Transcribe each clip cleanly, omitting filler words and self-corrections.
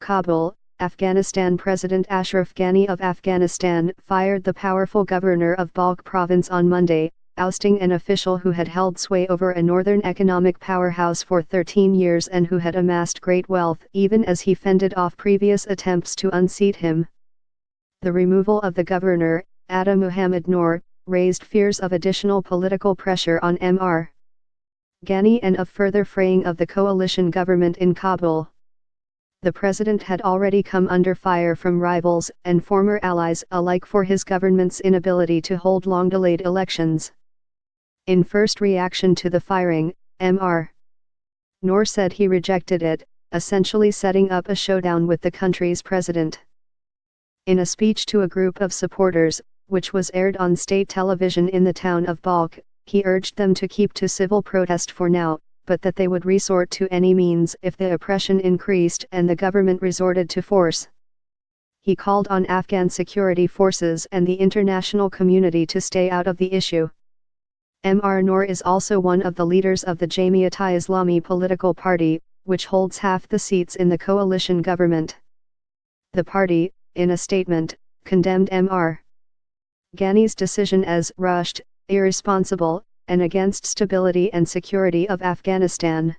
Kabul, Afghanistan. President Ashraf Ghani of Afghanistan fired the powerful governor of Balkh province on Monday, ousting an official who had held sway over a northern economic powerhouse for 13 years and who had amassed great wealth even as he fended off previous attempts to unseat him. The removal of the governor, Atta Muhammad Noor, raised fears of additional political pressure on Mr. Ghani and of further fraying of the coalition government in Kabul. The president had already come under fire from rivals and former allies alike for his government's inability to hold long-delayed elections. In first reaction to the firing, Mr. Noor said he rejected it, essentially setting up a showdown with the country's president. In a speech to a group of supporters, which was aired on state television in the town of Balkh, he urged them to keep to civil protest for now, but that they would resort to any means if the oppression increased and the government resorted to force. He called on Afghan security forces and the international community to stay out of the issue. Mr. Noor is also one of the leaders of the Jamiat-i-Islami political party, which holds half the seats in the coalition government. The party, in a statement, condemned Mr. Ghani's decision as rushed, irresponsible, and against stability and security of Afghanistan.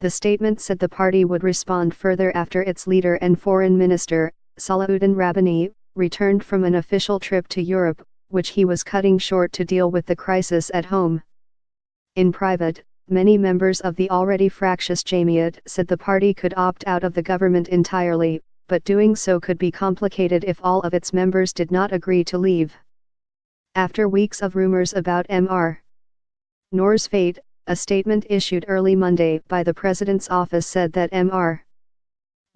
The statement said the party would respond further after its leader and foreign minister, Salahuddin Rabbani, returned from an official trip to Europe, which he was cutting short to deal with the crisis at home. In private, many members of the already fractious Jamiat said the party could opt out of the government entirely, but doing so could be complicated if all of its members did not agree to leave. After weeks of rumors about Mr. Noor's fate, a statement issued early Monday by the president's office said that Mr.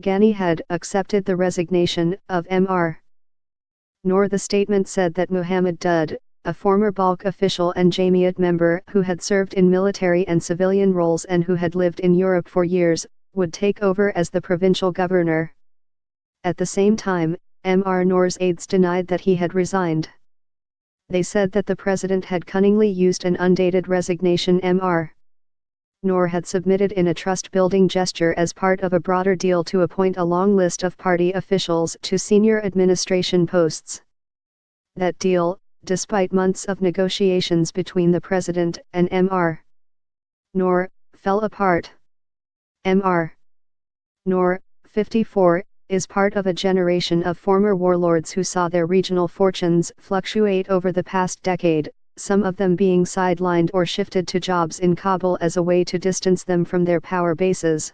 Ghani had accepted the resignation of Mr. Noor. The statement said that Muhammad Dud, a former Balkh official and Jamiat member who had served in military and civilian roles and who had lived in Europe for years, would take over as the provincial governor. At the same time, Mr. Noor's aides denied that he had resigned. They said that the president had cunningly used an undated resignation Mr. Noor had submitted in a trust-building gesture as part of a broader deal to appoint a long list of party officials to senior administration posts. That deal, despite months of negotiations between the president and Mr. Noor, fell apart. Mr. Noor, 54, is part of a generation of former warlords who saw their regional fortunes fluctuate over the past decade, some of them being sidelined or shifted to jobs in Kabul as a way to distance them from their power bases.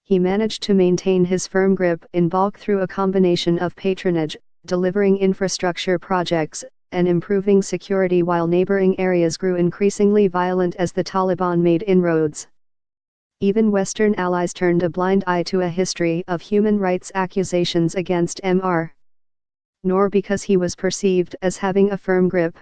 He managed to maintain his firm grip in Balkh through a combination of patronage, delivering infrastructure projects, and improving security while neighboring areas grew increasingly violent as the Taliban made inroads. Even Western allies turned a blind eye to a history of human rights accusations against Mr. Noor because he was perceived as having a firm grip.